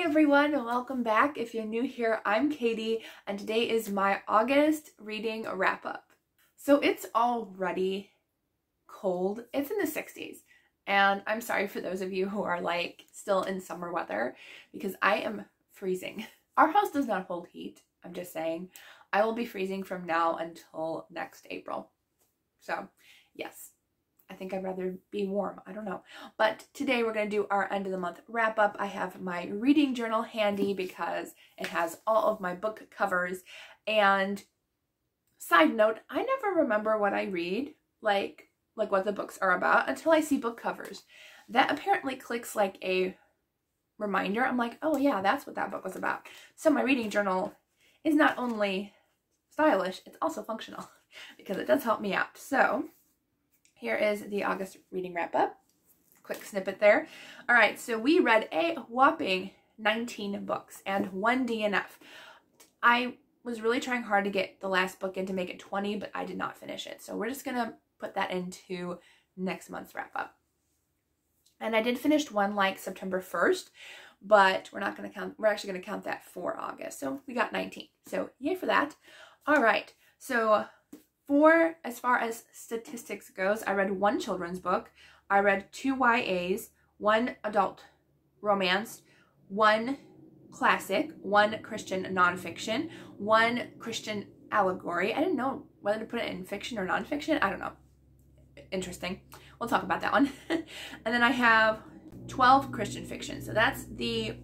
everyone, welcome back. If you're new here, I'm Katie, and today is my August reading wrap-up. So it's already cold. It's in the 60s, and I'm sorry for those of you who are like still in summer weather because I am freezing. Our house does not hold heat, I'm just saying. I will be freezing from now until next April. So, yes. I think I'd rather be warm. I don't know. But today we're going to do our end of the month wrap up. I have my reading journal handy because it has all of my book covers. And side note, I never remember what I read, like what the books are about until I see book covers. That apparently clicks like a reminder. I'm like, oh yeah, that's what that book was about. So my reading journal is not only stylish, it's also functional because it does help me out. So here is the August reading wrap up. Quick snippet there. All right, so we read a whopping 19 books and 1 DNF. I was really trying hard to get the last book in to make it 20, but I did not finish it. So we're just gonna put that into next month's wrap up. And I did finish one like September 1st, but we're not gonna count, we're actually gonna count that for August. So we got 19. So yay for that. All right, so as far as statistics goes, I read 1 children's book, I read 2 YAs, 1 adult romance, 1 classic, 1 Christian nonfiction, 1 Christian allegory. I didn't know whether to put it in fiction or nonfiction. I don't know. Interesting. We'll talk about that one. And then I have 12 Christian fiction. So that's the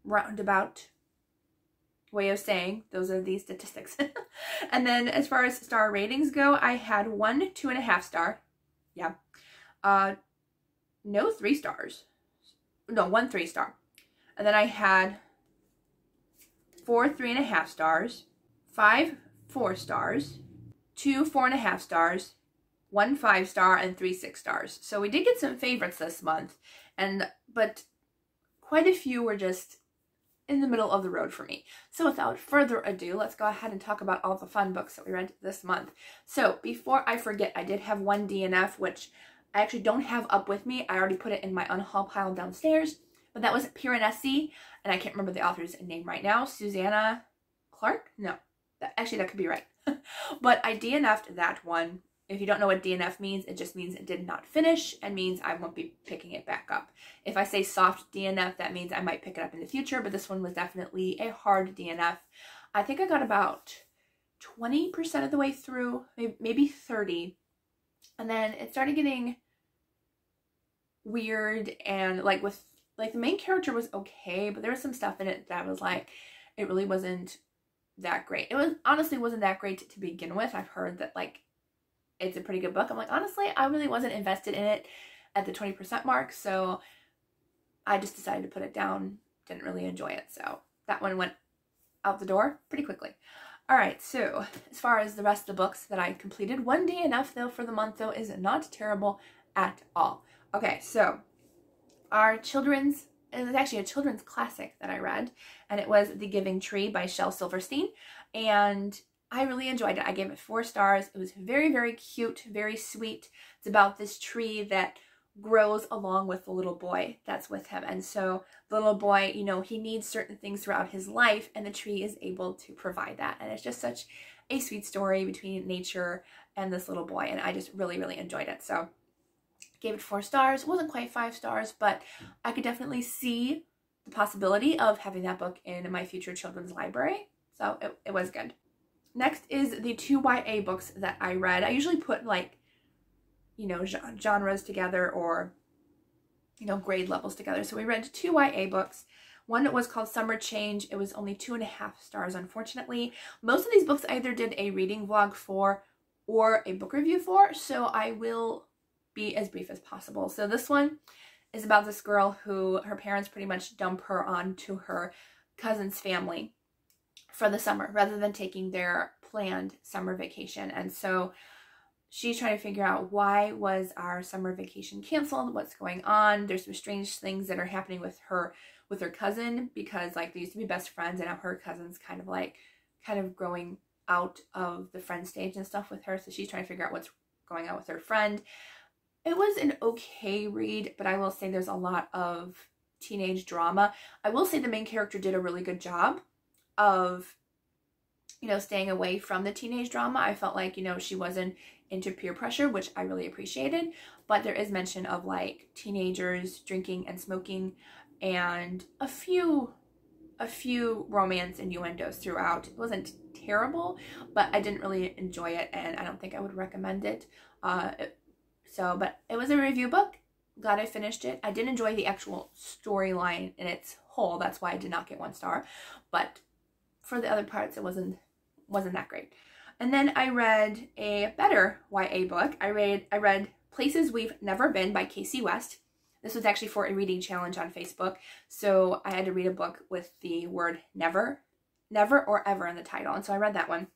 roundabout way of saying those are the statistics. And then as far as star ratings go, I had 1 2.5 star. Yeah. No 3 stars. No, 1 3 star. And then I had 4 3.5 stars, 5 4 stars, 2 4.5 stars, 1 5 star, and 3 6 stars. So we did get some favorites this month, but quite a few were just in the middle of the road for me. So without further ado, let's go ahead and talk about all the fun books that we read this month. So before I forget, I did have 1 DNF, which I actually don't have up with me. I already put it in my unhaul pile downstairs, but that was Piranesi, and I can't remember the author's name right now. Susanna Clark? No, actually that could be right. But I DNF'd that one. If you don't know what DNF means, it just means it did not finish and means I won't be picking it back up. If I say soft DNF, that means I might pick it up in the future, but this one was definitely a hard DNF. I think I got about 20% of the way through, maybe 30. And then it started getting weird, and the main character was okay, but there was some stuff in it that was like, it really wasn't that great. It honestly wasn't that great to begin with. I've heard that it's a pretty good book. I'm like, honestly, I really wasn't invested in it at the 20% mark, so I just decided to put it down. Didn't really enjoy it, so that one went out the door pretty quickly. All right, so as far as the rest of the books that I completed, 1 DNF though for the month though is not terrible at all. Okay, so it was actually a children's classic that I read, and it was The Giving Tree by Shel Silverstein, and I really enjoyed it. I gave it 4 stars. It was very, very cute, very sweet. It's about this tree that grows along with the little boy that's with him. And so the little boy, he needs certain things throughout his life, and the tree is able to provide that. And it's just such a sweet story between nature and this little boy. And I just really, really enjoyed it. So gave it 4 stars. It wasn't quite 5 stars, but I could definitely see the possibility of having that book in my future children's library. So it was good. Next is the 2 YA books that I read. I usually put genres together or, grade levels together. So we read 2 YA books. One was called Summer Change. It was only 2.5 stars, unfortunately. Most of these books I either did a reading vlog for or a book review for, so I will be as brief as possible. So this one is about this girl who her parents pretty much dump her onto her cousin's family for the summer rather than taking their planned summer vacation. And so she's trying to figure out, why was our summer vacation canceled? What's going on? There's some strange things that are happening with her cousin, because they used to be best friends, and now her cousin's kind of growing out of the friend stage and stuff with her. So she's trying to figure out what's going on with her friend. It was an okay read, but I will say there's a lot of teenage drama. I will say the main character did a really good job of, you know, staying away from the teenage drama. I felt like, you know, she wasn't into peer pressure, which I really appreciated, but there is mention of like teenagers drinking and smoking and a few romance innuendos throughout. It wasn't terrible, but I didn't really enjoy it, and I don't think I would recommend it. But it was a review book. Glad I finished it. I did enjoy the actual storyline in its whole. That's why I did not get 1 star. But for the other parts, it wasn't that great. And then I read a better YA book. I read Places We've Never Been by Casey West. This was actually for a reading challenge on Facebook. So I had to read a book with the word never or ever in the title. And so I read that one.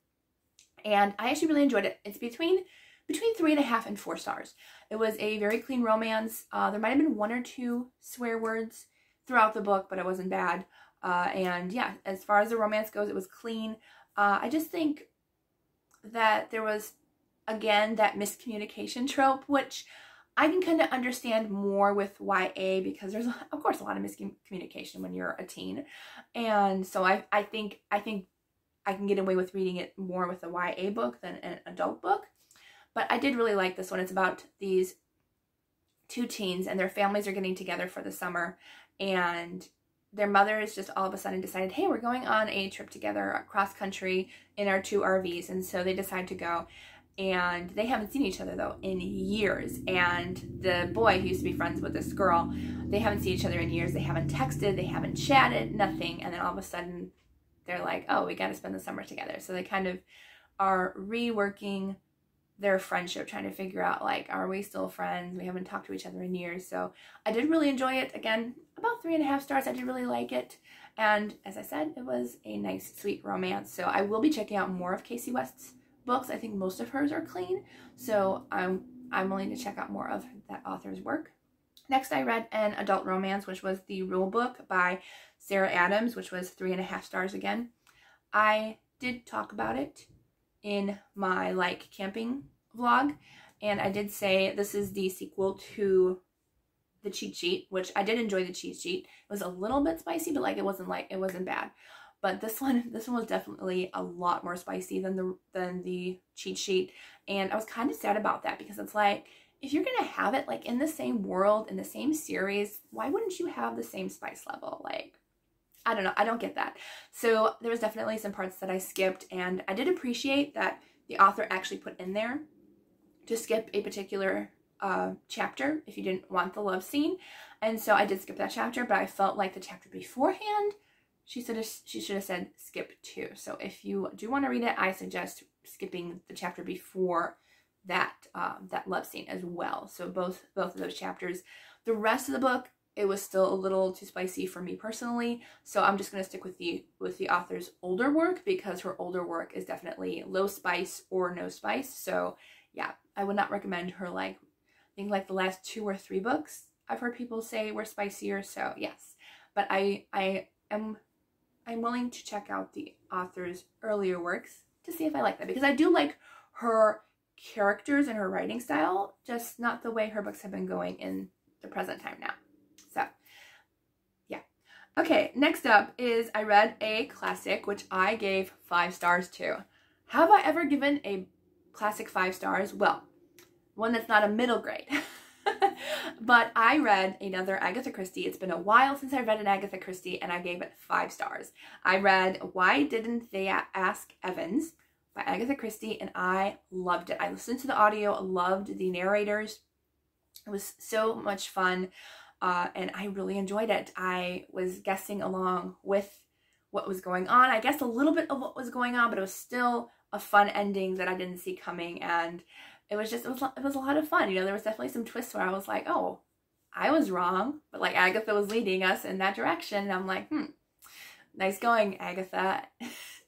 And I actually really enjoyed it. It's between 3.5 and 4 stars. It was a very clean romance. There might have been 1 or 2 swear words throughout the book, but it wasn't bad. And yeah, as far as the romance goes, it was clean. I just think that there was, again, that miscommunication trope, which I can kind of understand more with YA because there's, of course, a lot of miscommunication when you're a teen. And so I think I can get away with reading it more with a YA book than an adult book. But I did really like this one. It's about these 2 teens and their families are getting together for the summer, and their mothers just all of a sudden decided, hey, we're going on a trip together across country in our 2 RVs. And so they decide to go, and they haven't seen each other though in years. And the boy who used to be friends with this girl, they haven't seen each other in years. They haven't texted, they haven't chatted, nothing. And then all of a sudden they're like, oh, we got to spend the summer together. So they kind of are reworking their friendship, trying to figure out, like, are we still friends? We haven't talked to each other in years. So I did really enjoy it. Again, about 3.5 stars. I did really like it. And as I said, it was a nice, sweet romance. So I will be checking out more of Casey West's books. I think most of hers are clean. So I'm willing to check out more of that author's work. Next, I read an adult romance, which was The Rule Book by Sarah Adams, which was 3.5 stars again. I did talk about it in my like camping vlog, and I did say this is the sequel to the cheat sheet, which I did enjoy. The cheat sheet, it was a little bit spicy, but like it wasn't bad. But this one was definitely a lot more spicy than the cheat sheet, and I was kind of sad about that because it's like, if you're gonna have it like in the same world, in the same series, why wouldn't you have the same spice level? Like, I don't know. I don't get that. So there was definitely some parts that I skipped, and I did appreciate that the author actually put in there to skip a particular chapter if you didn't want the love scene. And so I did skip that chapter, but I felt like the chapter beforehand, she should have said skip 2. So if you do want to read it, I suggest skipping the chapter before that that love scene as well. So both of those chapters. The rest of the book, it was still a little too spicy for me personally, so I'm just going to stick with the author's older work because her older work is definitely low spice or no spice. So yeah, I would not recommend her. Like, I think like the last 2 or 3 books I've heard people say were spicier. So yes, but I'm willing to check out the author's earlier works to see if I like that, because I do like her characters and her writing style, just not the way her books have been going in the present time now. So, yeah. Okay, next up is I read a classic, which I gave 5 stars to. Have I ever given a classic 5 stars? Well, one that's not a middle grade. But I read another Agatha Christie. It's been a while since I read an Agatha Christie, and I gave it 5 stars. I read Why Didn't They Ask Evans by Agatha Christie, and I loved it. I listened to the audio, loved the narrators. It was so much fun. And I really enjoyed it. I was guessing along with what was going on. I guessed a little bit of what was going on, but it was still a fun ending that I didn't see coming. And it was a lot of fun. You know, there was definitely some twists where I was like, oh, I was wrong. But like Agatha was leading us in that direction. And I'm like, nice going, Agatha,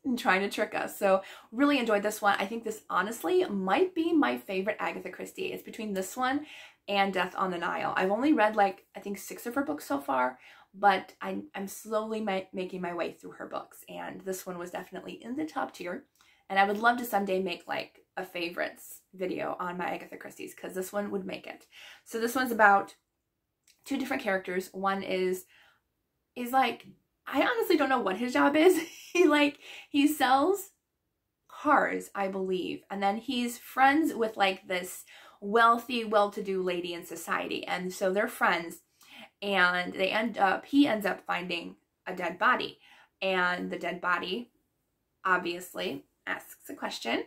and trying to trick us. So really enjoyed this one. I think this honestly might be my favorite Agatha Christie. It's between this one and Death on the Nile. I've only read like, I think 6 of her books so far, but I'm slowly making my way through her books. And this one was definitely in the top tier. And I would love to someday make like a favorites video on my Agatha Christie's, because this one would make it. So this one's about two different characters. One is like, I honestly don't know what his job is. He sells cars, I believe, and then he's friends with like this wealthy, well-to-do lady in society, and so they're friends, and he ends up finding a dead body, and the dead body obviously asks a question,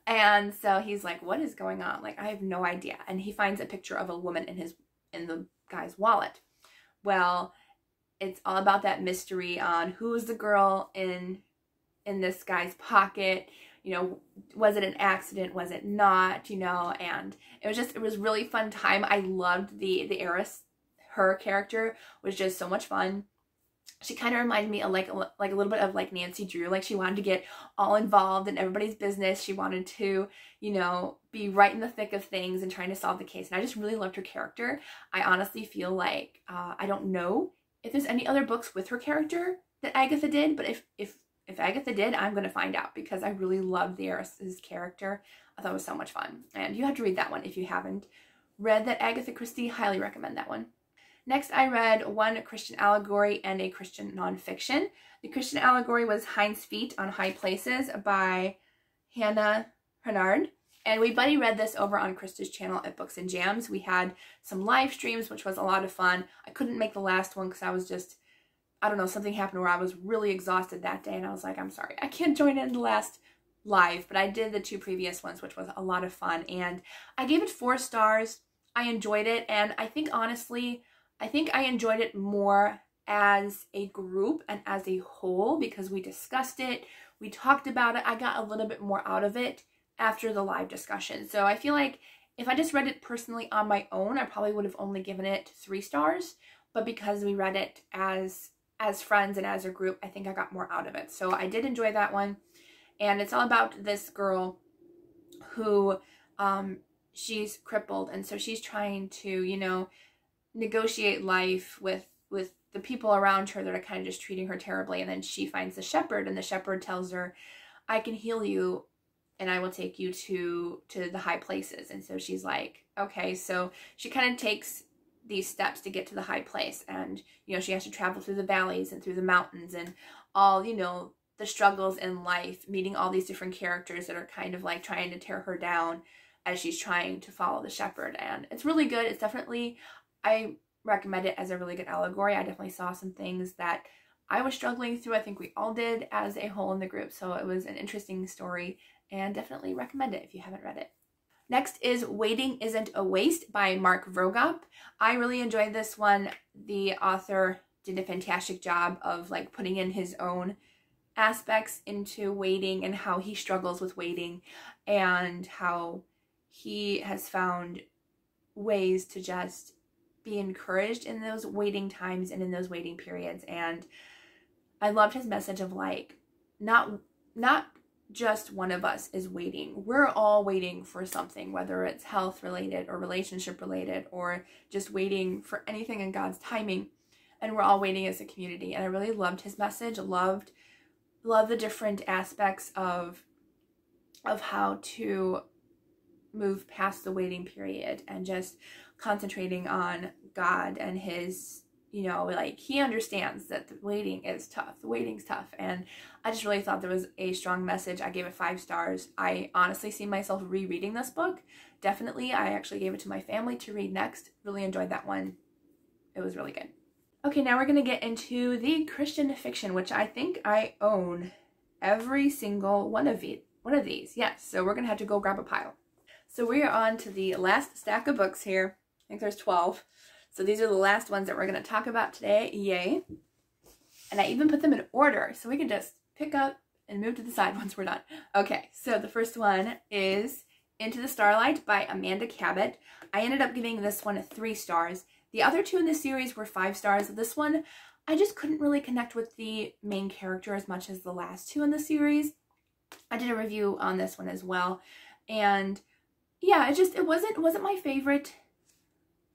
and so he's like, what is going on? Like, I have no idea. And he finds a picture of a woman in the guy's wallet. Well, it's all about that mystery on who is the girl in this guy's pocket. You know, was it an accident? Was it not? You know, and it was really fun time. I loved the heiress. Her character was just so much fun. She kind of reminded me of like a little bit of like Nancy Drew. Like, she wanted to get all involved in everybody's business. She wanted to, you know, be right in the thick of things and trying to solve the case. And I just really loved her character. I honestly feel like, I don't know if there's any other books with her character that Agatha did, but if Agatha did, I'm going to find out, because I really loved the heiress's character. I thought it was so much fun. And you have to read that one if you haven't read that Agatha Christie. Highly recommend that one. Next, I read one Christian allegory and a Christian nonfiction. The Christian allegory was Hind's Feet on High Places by Hannah Hernard. And we buddy read this over on Krista's channel at Books and Jams. We had some live streams, which was a lot of fun. I couldn't make the last one because I was just, I don't know, something happened where I was really exhausted that day. And I was like, I'm sorry, I can't join in the last live. But I did the two previous ones, which was a lot of fun. And I gave it 4 stars. I enjoyed it. And I think, honestly, I enjoyed it more as a group and as a whole, because we discussed it, we talked about it. I got a little bit more out of it after the live discussion. So I feel like if I just read it personally on my own, I probably would have only given it 3 stars. But because we read it as friends and as a group, I think I got more out of it. So I did enjoy that one. And it's all about this girl who, she's crippled. And so she's trying to, you know, negotiate life with the people around her that are kind of just treating her terribly. And then she finds the shepherd, and the shepherd tells her, I can heal you and I will take you to the high places. And so she's like, okay. So she kind of takes these steps to get to the high place, and, you know, she has to travel through the valleys and through the mountains and all, you know, the struggles in life, meeting all these different characters that are kind of like trying to tear her down as she's trying to follow the shepherd. And it's really good. It's definitely, I recommend it as a really good allegory. I definitely saw some things that I was struggling through. I think we all did as a whole in the group. So it was an interesting story, and definitely recommend it if you haven't read it. Next is Waiting Isn't a Waste by Mark Vrogop. I really enjoyed this one. The author did a fantastic job of like putting in his own aspects into waiting and how he struggles with waiting, and how he has found ways to just be encouraged in those waiting times and in those waiting periods. And I loved his message of like, not just one of us is waiting. We're all waiting for something, whether it's health related or relationship related, or just waiting for anything in God's timing. And we're all waiting as a community. And I really loved his message. Loved the different aspects of how to move past the waiting period, and just concentrating on God and his, you know, like, he understands that the waiting is tough. The waiting's tough. And I just really thought there was a strong message. I gave it 5 stars. I honestly see myself rereading this book. Definitely. I actually gave it to my family to read next. Really enjoyed that one. It was really good. Okay, now we're going to get into the Christian fiction, which I think I own every single one of these. Yes, so we're going to have to go grab a pile. So we are on to the last stack of books here. I think there's 12. So these are the last ones that we're going to talk about today. Yay. And I even put them in order, so we can just pick up and move to the side once we're done. Okay, so the first one is Into the Starlight by Amanda Cabot. I ended up giving this one 3 stars. The other 2 in this series were 5 stars. This one, I just couldn't really connect with the main character as much as the last 2 in the series. I did a review on this one as well. And yeah, it wasn't my favorite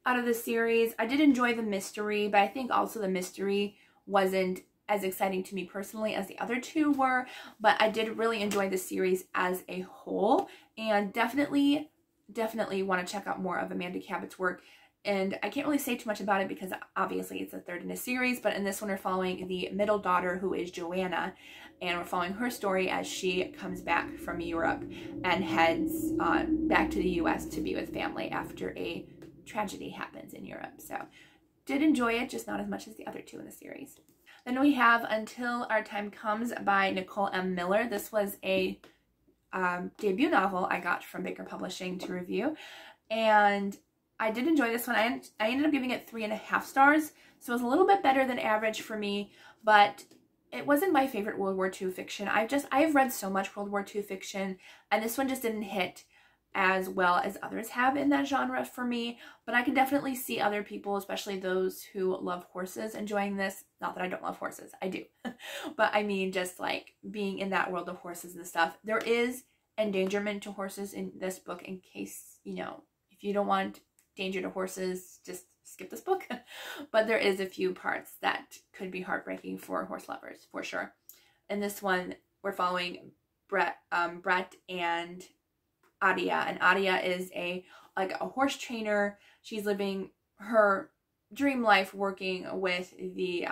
out of the series. I did enjoy the mystery, but I think also the mystery wasn't as exciting to me personally as the other two were, but I did really enjoy the series as a whole, and definitely want to check out more of Amanda Cabot's work. And I can't really say too much about it because obviously it's a third in a series, but in this one we're following the middle daughter, who is Joanna, and we're following her story as she comes back from Europe and heads back to the US to be with family after a tragedy happens in Europe. So did enjoy it, just not as much as the other two in the series. Then we have Until Our Time Comes by Nicole M. Miller. This was a debut novel I got from Baker Publishing to review, and I did enjoy this one. I ended up giving it 3.5 stars, so it was a little bit better than average for me, but it wasn't my favorite World War II fiction. I've read so much World War II fiction, and this one just didn't hit as well as others have in that genre for me, but I can definitely see other people, especially those who love horses, enjoying this. Not that I don't love horses, I do, but I mean just like being in that world of horses and stuff. There is endangerment to horses in this book, in case, you know, if you don't want danger to horses, just skip this book. But there is a few parts that could be heartbreaking for horse lovers, for sure. In this one, we're following Brett and Adia, and Adia is a horse trainer. She's living her dream life working with the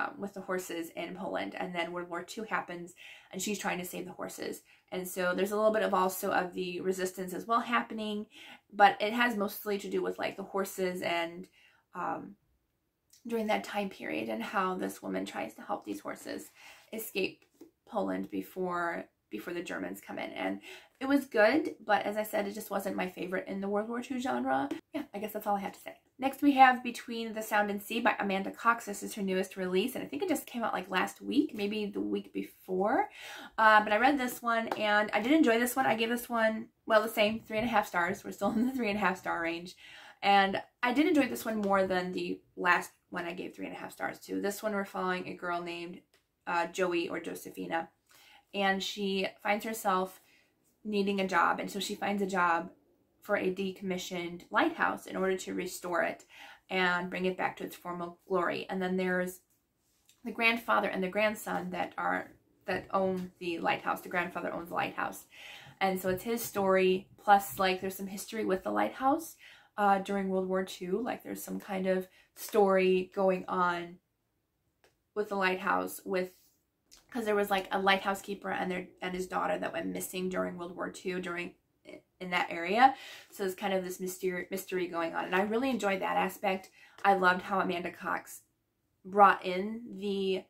horses in Poland, and then World War II happens and she's trying to save the horses. And so there's a little bit of also of the resistance as well happening, but it has mostly to do with like the horses and during that time period, and how this woman tries to help these horses escape Poland before the Germans come in. And it was good, but as I said, it just wasn't my favorite in the World War II genre. Yeah, I guess that's all I have to say. Next we have Between the Sound and Sea by Amanda Cox. This is her newest release, and I think it just came out like last week, maybe the week before. But I read this one, and I did enjoy this one. I gave this one, well, the same, 3.5 stars. We're still in the 3.5 star range. And I did enjoy this one more than the last one I gave 3.5 stars to. This one we're following a girl named Joey, or Josephina, and she finds herself needing a job, and so she finds a job for a decommissioned lighthouse in order to restore it and bring it back to its former glory. And then there's the grandfather and the grandson that own the lighthouse. The grandfather owns the lighthouse, and so it's his story, plus like there's some history with the lighthouse during World War II. Like there's some kind of story going on with the lighthouse, because there was like a lighthouse keeper and his daughter that went missing during World War II in that area. So there's kind of this mystery going on, and I really enjoyed that aspect. I loved how Amanda Cox brought in the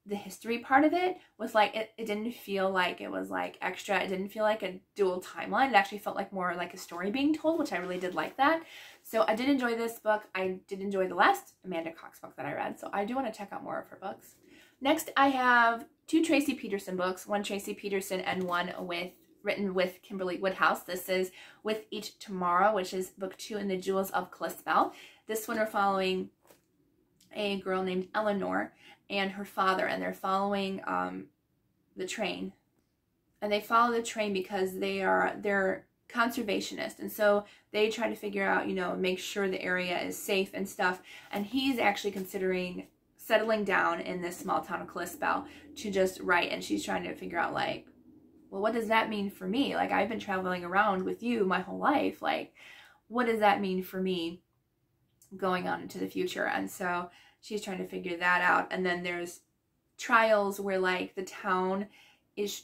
history part of it. Was like it didn't feel like it was like extra. It didn't feel like a dual timeline. It actually felt like more like a story being told, which I really did like that. So I did enjoy this book. I did enjoy the last Amanda Cox book that I read, so I do want to check out more of her books. Next, I have 2 Tracy Peterson books, one Tracy Peterson and one written with Kimberly Woodhouse. This is With Each Tomorrow, which is book 2 in the Jewels of Kalispell. This one we're following a girl named Eleanor and her father, and they're following the train. And they follow the train because they're conservationists, and so they try to figure out, you know, make sure the area is safe and stuff. And he's actually considering settling down in this small town of Kalispell to just write, and she's trying to figure out like, well, what does that mean for me? Like, I've been traveling around with you my whole life. Like, what does that mean for me going on into the future? And so she's trying to figure that out. And then there's trials where like the town is,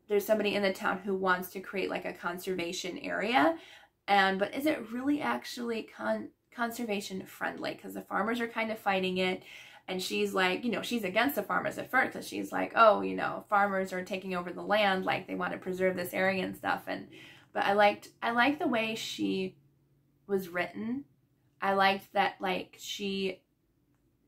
there's somebody in the town who wants to create like a conservation area, but is it really actually conservation friendly? Because the farmers are kind of fighting it, and she's like, you know, she's against the farmers at first, because she's like, oh, you know, farmers are taking over the land, like they want to preserve this area and stuff. But I liked the way she was written. I liked that like she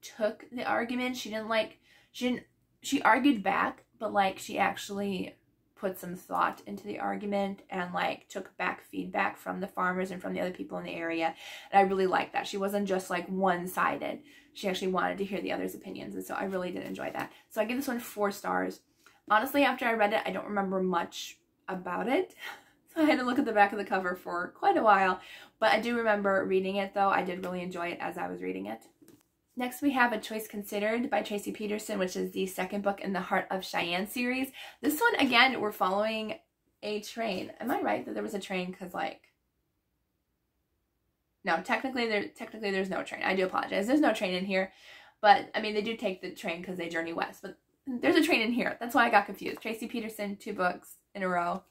took the argument. She argued back, but like she actually put some thought into the argument and like took back feedback from the farmers and from the other people in the area. And I really liked that. She wasn't just like one-sided. She actually wanted to hear the others' opinions, and so I really did enjoy that. So I give this one 4 stars. Honestly, after I read it, I don't remember much about it. So I had to look at the back of the cover for quite a while, but I do remember reading it though. I did really enjoy it as I was reading it. Next we have A Choice Considered by Tracy Peterson, which is the second book in the Heart of Cheyenne series. This one, again, we're following a train. Am I right that there was a train? Because, like, no, technically there's no train. I do apologize. There's no train in here. But, I mean, they do take the train because they journey west. But there's a train in here. That's why I got confused. Tracy Peterson, 2 books in a row.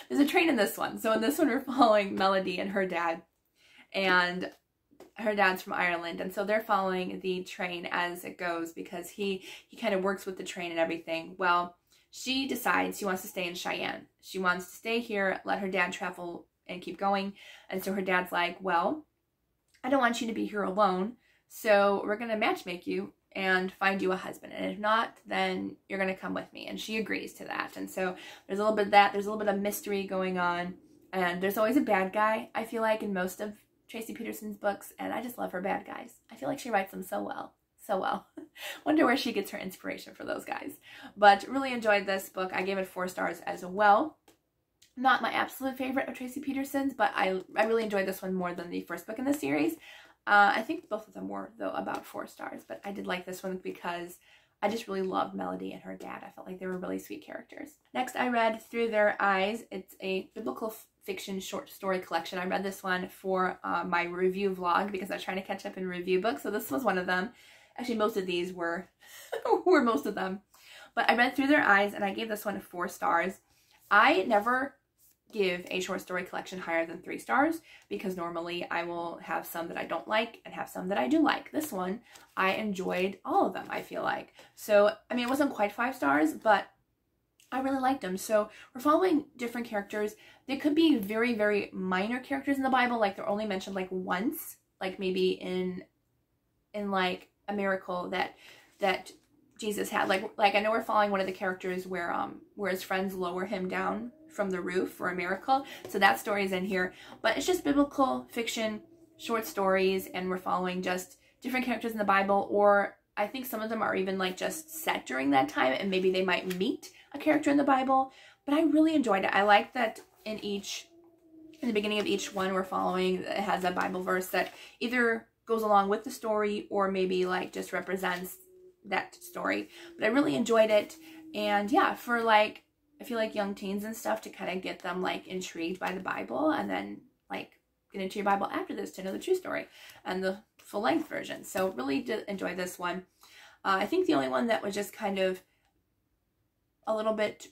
There's a train in this one. So in this one, we're following Melody and her dad. And her dad's from Ireland, and so they're following the train as it goes because he kind of works with the train and everything. Well, she decides she wants to stay in Cheyenne. She wants to stay here, let her dad travel and keep going. And so her dad's like, well, I don't want you to be here alone, so we're going to matchmake you and find you a husband. And if not, then you're going to come with me. And she agrees to that. And so there's a little bit of that. There's a little bit of mystery going on. And there's always a bad guy, I feel like, in most of Tracy Peterson's books, and I just love her bad guys. I feel like she writes them so well. So well. Wonder where she gets her inspiration for those guys. But really enjoyed this book. I gave it 4 stars as well. Not my absolute favorite of Tracy Peterson's, but I really enjoyed this one more than the first book in the series. I think both of them were, though, about 4 stars, but I did like this one because I just really loved Melody and her dad. I felt like they were really sweet characters. Next, I read Through Their Eyes. It's a biblical fiction short story collection. I read this one for my review vlog because I was trying to catch up in review books, so this was one of them. Actually, most of these were most of them. But I read Through Their Eyes, and I gave this one 4 stars. I never give a short story collection higher than 3 stars because normally I will have some that I don't like and have some that I do like. This one, I enjoyed all of them, I feel like. So, I mean, it wasn't quite 5 stars, but I really liked them. So we're following different characters. They could be very, very minor characters in the Bible, like they're only mentioned like once, like maybe in like a miracle that Jesus had. Like I know we're following one of the characters where his friends lower him down from the roof for a miracle. So that story is in here, but it's just biblical fiction, short stories, and we're following just different characters in the Bible, or I think some of them are even like just set during that time, and maybe they might meet a character in the Bible. But I really enjoyed it. I like that in the beginning of each one we're following, it has a Bible verse that either goes along with the story or maybe like just represents that story. But I really enjoyed it. And yeah, for like, I feel like young teens and stuff, to kind of get them like intrigued by the Bible and then like get into your Bible after this to know the true story and the full length version. So really did enjoy this one. I think the only one that was just kind of a little bit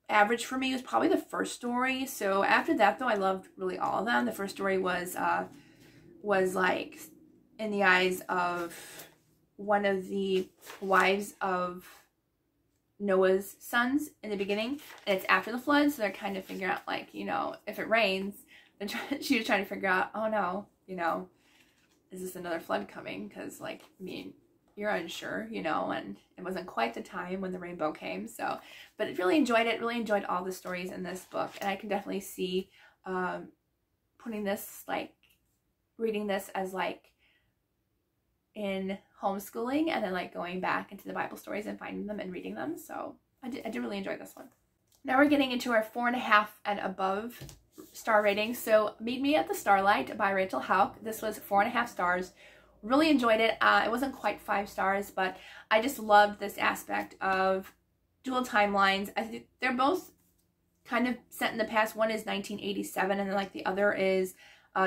average for me was probably the first story. So after that, though, I loved really all of them. The first story was like in the eyes of one of the wives of Noah's sons in the beginning, and it's after the flood, so they're kind of figuring out, like, you know, if it rains, then she was trying to figure out, oh no, you know, is this another flood coming? Because, like, I mean, you're unsure, you know, and it wasn't quite the time when the rainbow came. So, but I really enjoyed it, really enjoyed all the stories in this book, and I can definitely see putting this, like, reading this as, like, in homeschooling and then, like, going back into the Bible stories and finding them and reading them. So I did really enjoy this one. Now we're getting into our 4.5 and above star rating. So Me At The Starlight by Rachel Hauck. This was 4.5 stars. Really enjoyed it. It wasn't quite 5 stars, but I just loved this aspect of dual timelines. I think they're both kind of set in the past. One is 1987 and then, like, the other is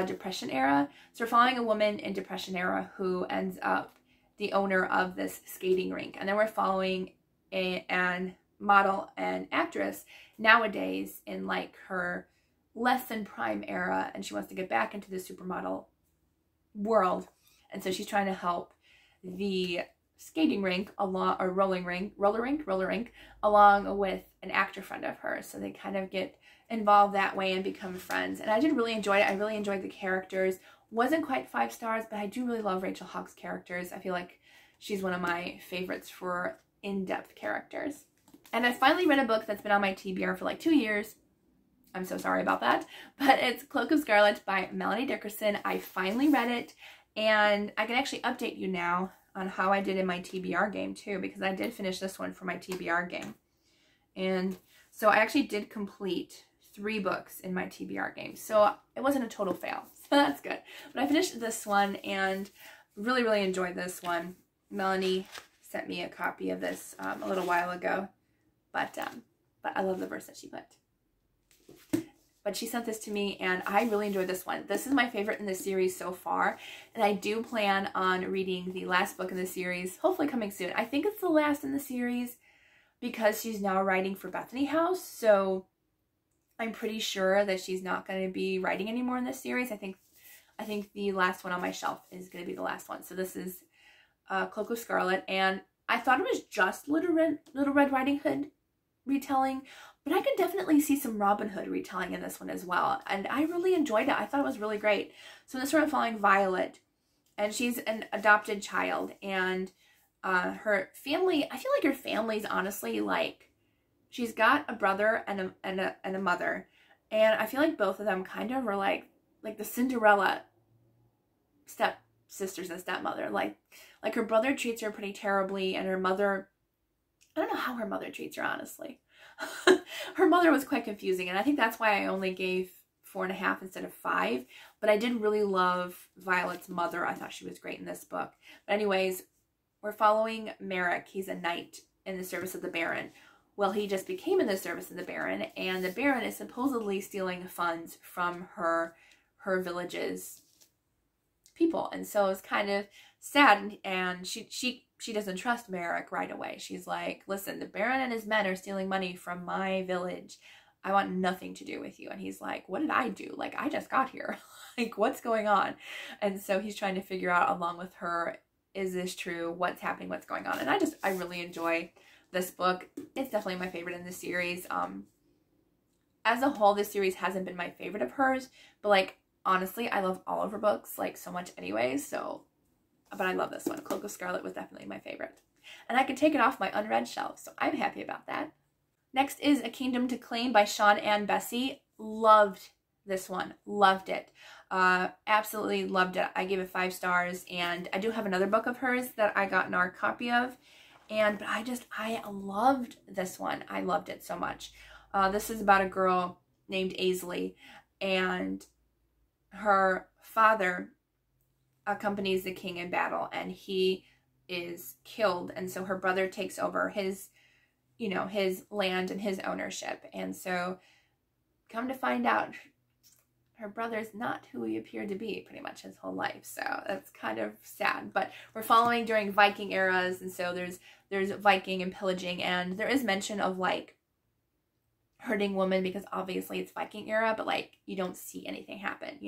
Depression era. So we're following a woman in Depression era who ends up the owner of this skating rink, and then we're following an model and actress nowadays in, like, her less than prime era, and she wants to get back into the supermodel world, and so she's trying to help the skating rink along, or roller rink along with an actor friend of hers. So they kind of get involved that way and become friends. And I did really enjoy it. I really enjoyed the characters. Wasn't quite 5 stars, but I do really love Rachel Hauck's characters. I feel like she's one of my favorites for in-depth characters. And I finally read a book that's been on my TBR for like 2 years. I'm so sorry about that. But it's Cloak of Scarlet by Melanie Dickerson. I finally read it, and I can actually update you now on how I did in my TBR game too, because I did finish this one for my TBR game. And so I actually did complete 3 books in my TBR game. So it wasn't a total fail. So that's good. But I finished this one and Really, really enjoyed this one. Melanie sent me a copy of this a little while ago, but I love the verse that she put. But she sent this to me, and I really enjoyed this one. This is my favorite in the series so far, and I do plan on reading the last book in the series, hopefully coming soon. I think it's the last in the series because she's now writing for Bethany House, so I'm pretty sure that she's not going to be writing anymore in this series. I think the last one on my shelf is going to be the last one. So this is Cloak of Scarlet, and I thought it was just Little Red Riding Hood retelling, but I could definitely see some Robin Hood retelling in this one as well, and I really enjoyed it. I thought it was really great. So in this one, I'm following Violet, and she's an adopted child, and her family, I feel like her family's honestly like, she's got a brother and a mother, and I feel like both of them kind of are like the Cinderella step sisters and stepmother. Like her brother treats her pretty terribly, and her mother, I don't know how her mother treats her, honestly. Her mother was quite confusing, and I think that's why I only gave 4.5 instead of 5. But I did really love Violet's mother. I thought she was great in this book. But anyways, we're following Merrick. He's a knight in the service of the Baron. Well, he just became in the service of the Baron, and the Baron is supposedly stealing funds from her village's people. And so it's kind of sad, and she doesn't trust Merrick right away. She's like, listen, the Baron and his men are stealing money from my village. I want nothing to do with you. And he's like, what did I do? Like, I just got here. Like, what's going on? And so he's trying to figure out, along with her, is this true? What's happening? What's going on? And I really enjoy this book. It's definitely my favorite in the series. As a whole, this series hasn't been my favorite of hers, but like, honestly, I love all of her books like so much anyways, so, but I love this one. Cloak of Scarlet was definitely my favorite. And I can take it off my unread shelf, so I'm happy about that. Next is A Kingdom to Claim by Sean and Bessie. Loved this one. Loved it. Absolutely loved it. I gave it 5 stars, and I do have another book of hers that I got an ARC copy of, but I loved this one. I loved it so much. This is about a girl named Aisley, and her father accompanies the king in battle, and he is killed, and so her brother takes over his land and his ownership. And so come to find out, her brother's not who he appeared to be pretty much his whole life. So that's kind of sad, but we're following during Viking eras, and so there's Viking and pillaging, and there is mention of like hurting women because obviously it's Viking era, but like you don't see anything happen,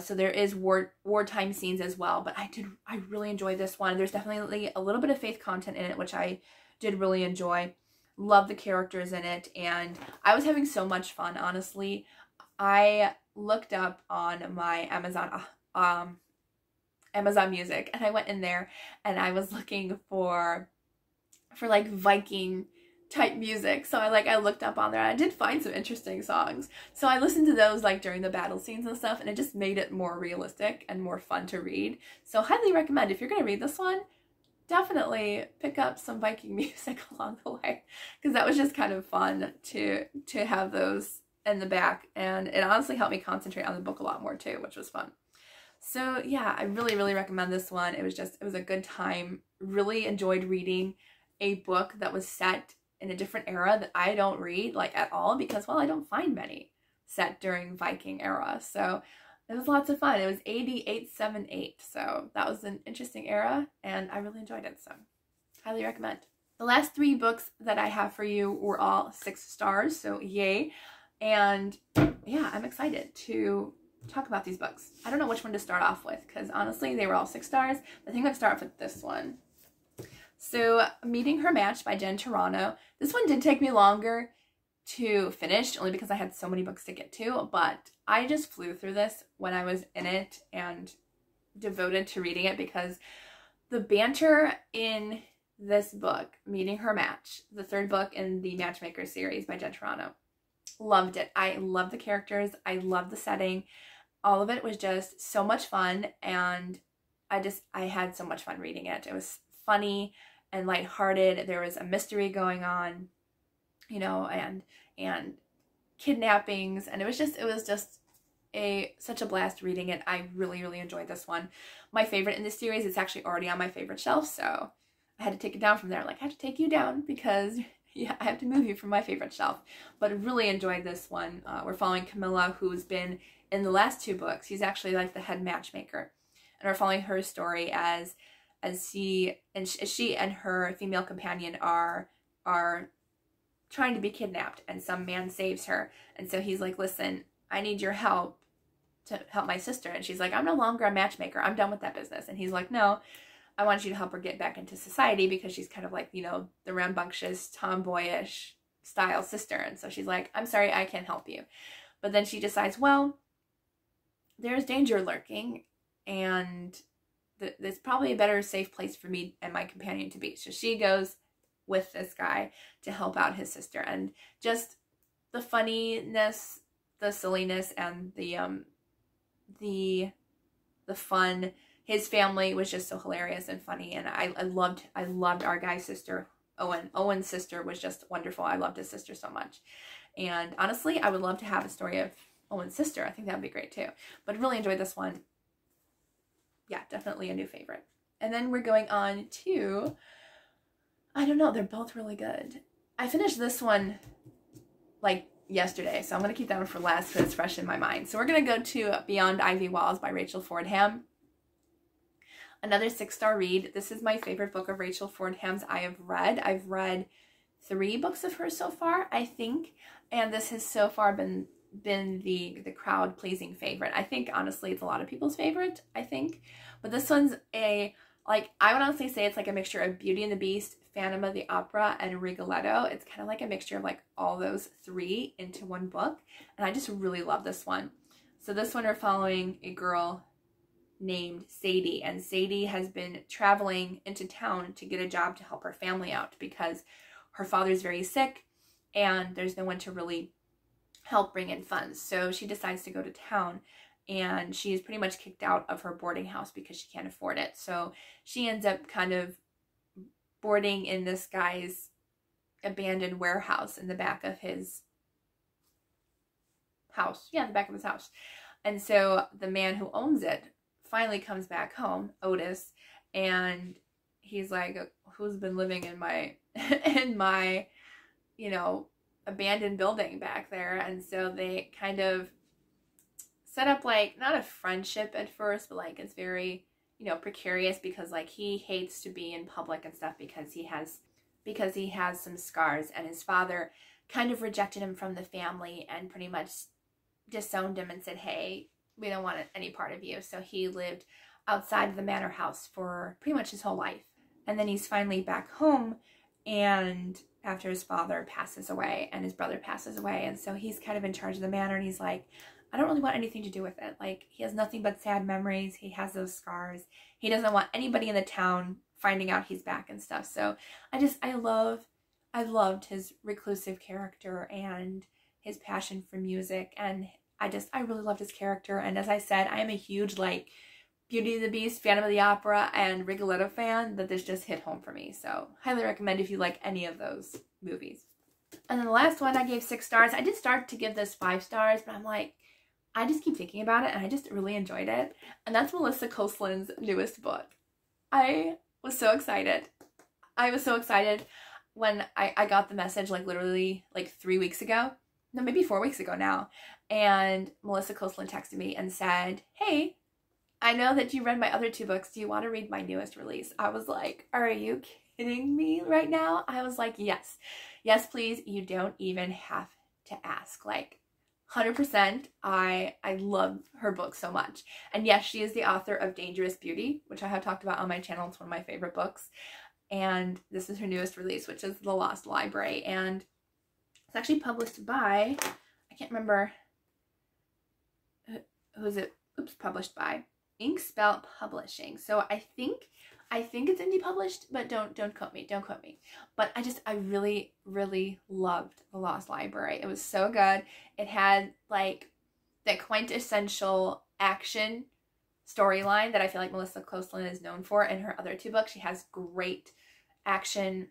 so there is wartime scenes as well. But I really enjoyed this one. There's definitely a little bit of faith content in it, which I did really enjoy. Love the characters in it, and I was having so much fun, honestly. I looked up on my Amazon Music, and I went in there and I was looking for like Viking type music. So I looked up on there, and I did find some interesting songs. So I listened to those like during the battle scenes and stuff, and it just made it more realistic and more fun to read. So highly recommend, if you're going to read this one, definitely pick up some Viking music along the way, because that was just kind of fun to have those in the back, and it honestly helped me concentrate on the book a lot more too, which was fun. So yeah, I really, really recommend this one. It was a good time. Really enjoyed reading a book that was set in a different era that I don't read like at all, because, well, I don't find many set during Viking era. So it was lots of fun. It was AD 878, so that was an interesting era, and I really enjoyed it, so highly recommend. The last 3 books that I have for you were all 6 stars, so yay. And yeah, I'm excited to talk about these books. I don't know which one to start off with, because honestly, they were all 6 stars. I think I'm going to start off with this one. So, Meeting Her Match by Jen Toronto. This one did take me longer to finish, only because I had so many books to get to, but I just flew through this when I was in it and devoted to reading it, because the banter in this book, Meeting Her Match, the 3rd book in the Matchmaker series by Jen Toronto, loved it. I love the characters. I love the setting. All of it was just so much fun, and I had so much fun reading it. It was funny and lighthearted. There was a mystery going on, and kidnappings, and it was just such a blast reading it. I really, really enjoyed this one. My favorite in this series. It's actually already on my favorite shelf, so I had to take it down from there. Like, I have to take you down because yeah, I have to move you from my favorite shelf. But I really enjoyed this one. We're following Camilla, who's been in the last 2 books. She's actually like the head matchmaker, and we're following her story as she and her female companion are trying to be kidnapped, and some man saves her. And so he's like, listen, I need your help to help my sister. And she's like, I'm no longer a matchmaker. I'm done with that business. And he's like, no, I want you to help her get back into society, because she's kind of like, you know, the rambunctious, tomboyish style sister. And so she's like, I'm sorry, I can't help you. But then she decides, well, there's danger lurking, and there's probably a better safe place for me and my companion to be. So she goes with this guy to help out his sister. And just the funniness, the silliness, and the fun. His family was just so hilarious and funny, and I loved our guy's sister, Owen. Owen's sister was just wonderful. I loved his sister so much. And honestly, I would love to have a story of Owen's sister. I think that would be great too. But I really enjoyed this one. Yeah, definitely a new favorite. And then we're going on to, I don't know, they're both really good. I finished this one like yesterday, so I'm going to keep that one for last because it's fresh in my mind. So we're going to go to Beyond Ivy Walls by Rachel Fordham. Another 6-star read. This is my favorite book of Rachel Fordham's I have read. I've read 3 books of hers so far, I think, and this has so far been the crowd-pleasing favorite. I think, honestly, it's a lot of people's favorite, I think. But this one's I would honestly say it's like a mixture of Beauty and the Beast, Phantom of the Opera, and Rigoletto. It's kind of like a mixture of like all those 3 into one book. And I just really love this one. So this one we're following a girl named Sadie. And Sadie has been traveling into town to get a job to help her family out because her father's very sick and there's no one to really help bring in funds. So she decides to go to town, and she is pretty much kicked out of her boarding house because she can't afford it. So she ends up kind of boarding in this guy's abandoned warehouse in the back of his house. Yeah, the back of his house. And so the man who owns it finally comes back home, Otis, and he's like, who's been living in my you know, abandoned building back there? And so they kind of set up like not a friendship at first, but like it's very, you know, precarious because like he hates to be in public and stuff because he has some scars, and his father kind of rejected him from the family and pretty much disowned him and said, hey, we don't want any part of you. So he lived outside of the manor house for pretty much his whole life. And then he's finally back home, and after his father passes away and his brother passes away, and so he's kind of in charge of the manor, and he's like, I don't really want anything to do with it. Like, he has nothing but sad memories. He has those scars. He doesn't want anybody in the town finding out he's back and stuff. So I loved his reclusive character and his passion for music, and I really loved his character. And as I said, I am a huge like Beauty and the Beast, Phantom of the Opera, and Rigoletto fan, that this just hit home for me. So highly recommend if you like any of those movies. And then the last one I gave 6 stars. I did start to give this 5 stars, but I'm like, I just keep thinking about it and I just really enjoyed it. And that's Melissa Koslin's newest book. I was so excited. I was so excited when I got the message like literally like 3 weeks ago. No, maybe 4 weeks ago now. And Melissa Koslin texted me and said, hey, I know that you read my other 2 books. Do you want to read my newest release? I was like, are you kidding me right now? I was like, yes. Yes, please. You don't even have to ask. Like, 100%. I love her book so much. And yes, she is the author of Dangerous Beauty, which I have talked about on my channel. It's one of my favorite books. And this is her newest release, which is The Lost Library. And it's actually published by, I can't remember, who's it? Oops, published by Inkspell Publishing. So I think it's indie published, but don't quote me. Don't quote me. But I really, really loved The Lost Library. It was so good. It had like that quintessential action storyline that I feel like Melissa Koslin is known for in her other 2 books. She has great action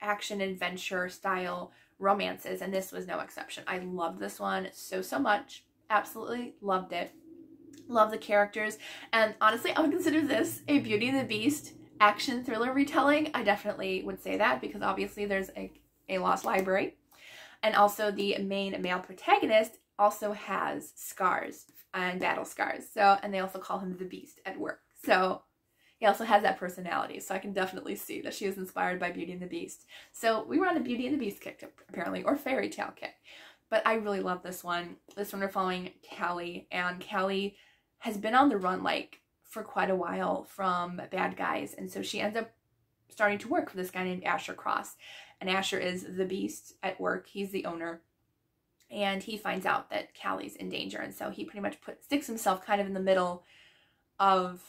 adventure style romances, and this was no exception. I loved this one so much. Absolutely loved it. Love the characters. And honestly, I would consider this a Beauty and the Beast action thriller retelling. I definitely would say that because obviously there's a lost library. And also the main male protagonist also has scars and battle scars. So, and they also call him the Beast at work. So he also has that personality. So I can definitely see that she was inspired by Beauty and the Beast. So we were on a Beauty and the Beast kick apparently, or Fairytale kick. But I really love this one. This one we're following Callie, and Callie has been on the run like for quite a while from bad guys. And so she ends up starting to work for this guy named Asher Cross. And Asher is the Beast at work. He's the owner. And he finds out that Callie's in danger. And so he pretty much sticks himself kind of in the middle of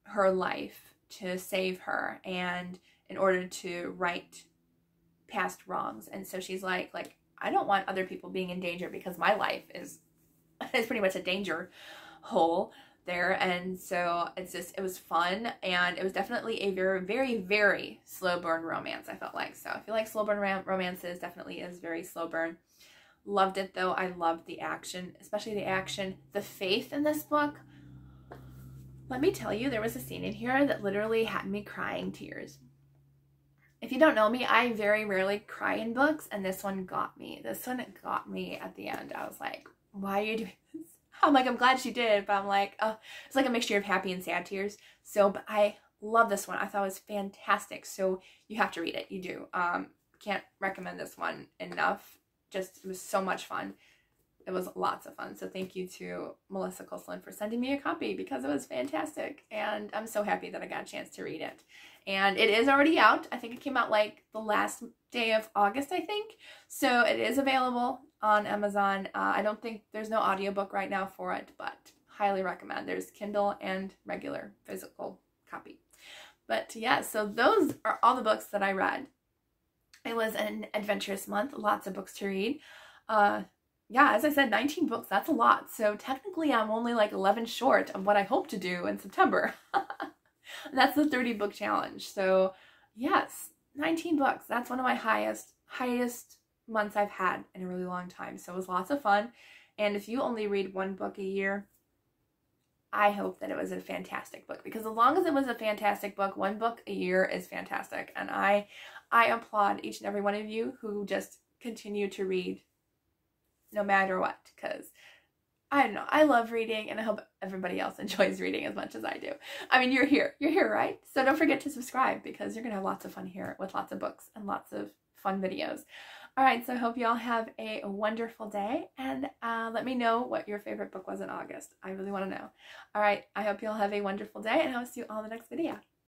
her life to save her and in order to right past wrongs. And so she's like, I don't want other people being in danger because my life is pretty much a danger hole there. And so it was fun, and it was definitely a very, very, very slow burn romance, I felt like. So if you like slow burn romances, definitely is very slow burn. Loved it though. I loved the action, especially the action, the faith in this book. Let me tell you, there was a scene in here that literally had me crying tears. If you don't know me, I very rarely cry in books, and this one got me. This one got me at the end. I was like, why are you doing this? I'm like, I'm glad she did, but I'm like, oh, it's like a mixture of happy and sad tears. So, but I love this one. I thought it was fantastic. So you have to read it. You do. Can't recommend this one enough. Just, it was so much fun. It was lots of fun. So thank you to Melissa Coslin for sending me a copy because it was fantastic. And I'm so happy that I got a chance to read it. And it is already out. I think it came out like the last day of August, I think. So it is available on Amazon. I don't think there's no audiobook right now for it, but highly recommend. There's Kindle and regular physical copy. But yeah, so those are all the books that I read. It was an adventurous month, lots of books to read. Yeah, as I said, 19 books, that's a lot. So technically I'm only like 11 short of what I hope to do in September. That's the 30 book challenge. So yes, 19 books. That's one of my highest months I've had in a really long time. So it was lots of fun. And if you only read one book a year, I hope that it was a fantastic book, because as long as it was a fantastic book, one book a year is fantastic. And I applaud each and every one of you who just continue to read no matter what, because I don't know, I love reading, and I hope everybody else enjoys reading as much as I do. I mean, you're here, right? So don't forget to subscribe, because you're gonna have lots of fun here with lots of books and lots of fun videos. All right, so I hope you all have a wonderful day, and let me know what your favorite book was in August. I really want to know. All right, I hope you all have a wonderful day, and I'll see you all in the next video.